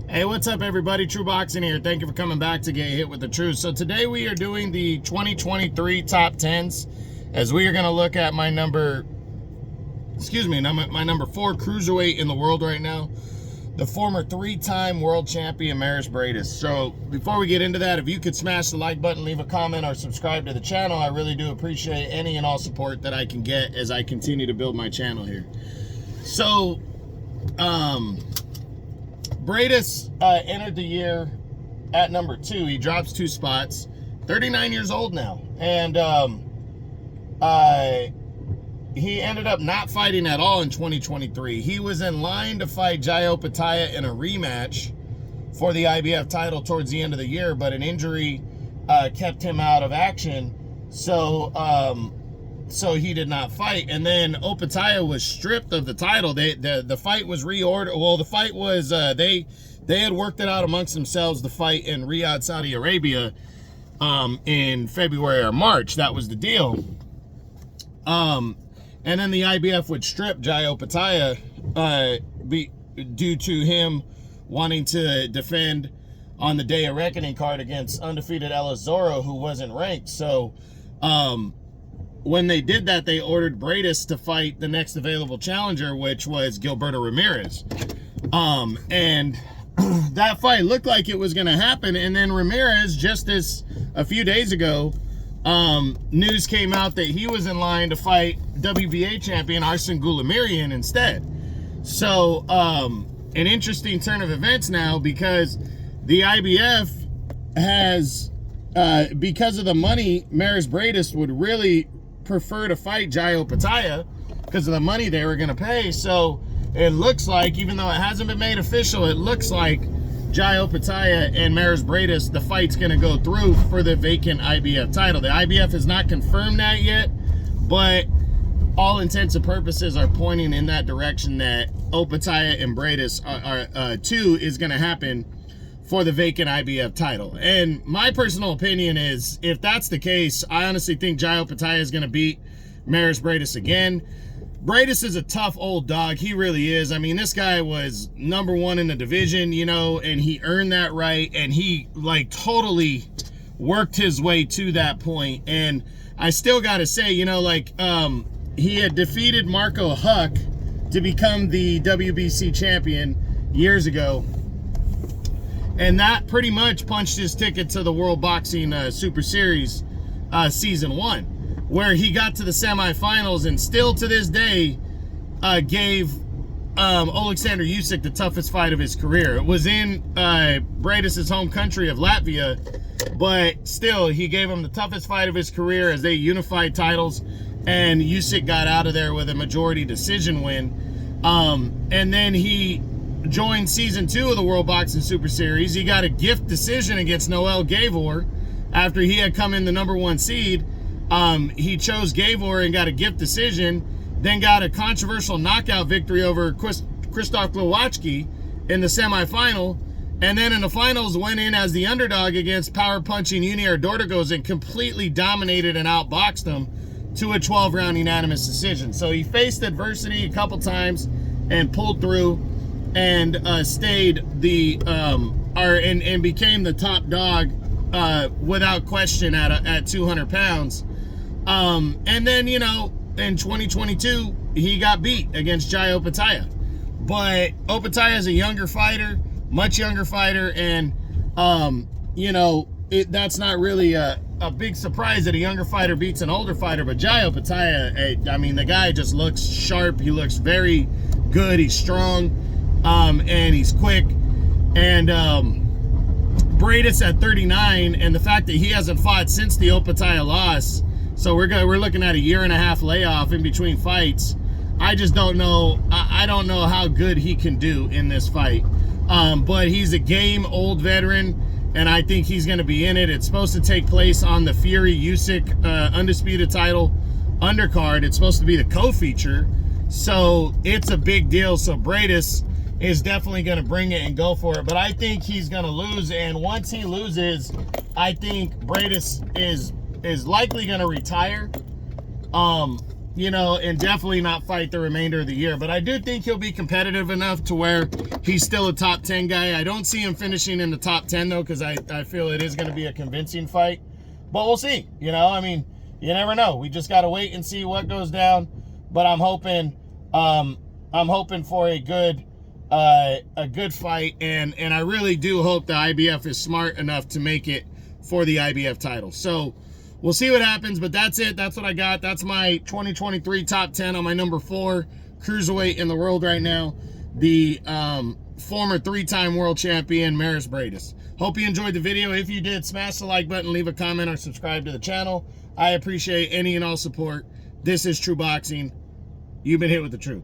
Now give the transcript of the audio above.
Hey, what's up, everybody? True Boxing here. Thank you for coming back to Get Hit with the Truth. So today we are doing the 2023 top 10s, as we are going to look at my number 4 cruiserweight in the world right now, the former 3-time world champion Mairis Breidis. So before we get into that, if you could smash the like button, leave a comment, or subscribe to the channel, I really do appreciate any and all support that I can get as I continue to build my channel here. So, Breidis entered the year at number 2. He drops 2 spots. 39 years old now. And he ended up not fighting at all in 2023. He was in line to fight Jai Opetaia in a rematch for the IBF title towards the end of the year, but an injury kept him out of action. So he did not fight. And then Opetaia was stripped of the title. The fight was reordered. Well, the fight was, they had worked it out amongst themselves, the fight in Riyadh, Saudi Arabia, in February or March. That was the deal. And then the IBF would strip Jai Opetaia due to him wanting to defend on the Day of Reckoning card against undefeated Elizoro, who wasn't ranked. So, when they did that, they ordered Breidis to fight the next available challenger, which was Gilberto Ramirez. And that fight looked like it was going to happen. And then Ramirez, just a few days ago, news came out that he was in line to fight WBA champion Arslan Goulamirian instead. So, an interesting turn of events now, because the IBF has, because of the money, Mairis Breidis would really prefer to fight Jai Opetaia because of the money they were going to pay. So it looks like, even though it hasn't been made official, it looks like Jai Opetaia and Mairis Breidis, the fight's going to go through for the vacant IBF title. The IBF has not confirmed that yet, but all intents and purposes are pointing in that direction, that Opetaia and Breidis two is going to happen for the vacant IBF title. And my personal opinion is, if that's the case, I honestly think Jai Opetaia is going to beat Mairis Breidis again. Breidis is a tough old dog. He really is. I mean, this guy was number 1 in the division, you know, and he earned that right, and he like totally worked his way to that point. And I still got to say, you know, like, he had defeated Marco Huck to become the WBC champion years ago. And that pretty much punched his ticket to the World Boxing Super Series Season 1, where he got to the semifinals and still to this day gave Oleksandr Usyk the toughest fight of his career. It was in Breidis' home country of Latvia, but still, he gave him the toughest fight of his career as they unified titles, and Usyk got out of there with a majority decision win. And then he joined Season 2 of the World Boxing Super Series. He got a gift decision against Noel Gavor after he had come in the number 1 seed. He chose Gavor and got a gift decision, then got a controversial knockout victory over Krzysztof Glowacki in the semifinal, and then in the finals went in as the underdog against power-punching Junior Dortigos and completely dominated and outboxed him to a 12-round unanimous decision. So he faced adversity a couple times and pulled through, and stayed the and became the top dog without question at 200 pounds. And then, you know, in 2022 he got beat against Jai Opetaia, but Opetaia is a younger fighter, much younger fighter, and you know, that's not really a big surprise that a younger fighter beats an older fighter. But Jai Opetaia, I mean, the guy just looks sharp. He looks very good. He's strong. And he's quick. And Breidis at 39, and the fact that he hasn't fought since the Opetaia loss, so we're looking at a 1.5-year layoff in between fights. I just don't know. I don't know how good he can do in this fight. But he's a game old veteran, and I think he's going to be in it. It's supposed to take place on the Fury Usyk undisputed title undercard. It's supposed to be the co-feature, so it's a big deal. So Breidis is definitely going to bring it and go for it. But I think he's going to lose, and once he loses, I think Breidis is likely going to retire. you know, and definitely not fight the remainder of the year. But I do think he'll be competitive enough to where he's still a top 10 guy. I don't see him finishing in the top 10, though, because I feel it is going to be a convincing fight. But we'll see. You know, I mean, you never know. We just got to wait and see what goes down. But I'm hoping for a good fight, and I really do hope the IBF is smart enough to make it for the IBF title. So we'll see what happens, but that's it. That's what I got. That's my 2023 top 10 on my number 4 cruiserweight in the world right now, the former 3-time world champion Mairis Breidis. Hope you enjoyed the video. If you did, smash the like button, leave a comment, or subscribe to the channel. I appreciate any and all support. This is True Boxing. You've been hit with the truth.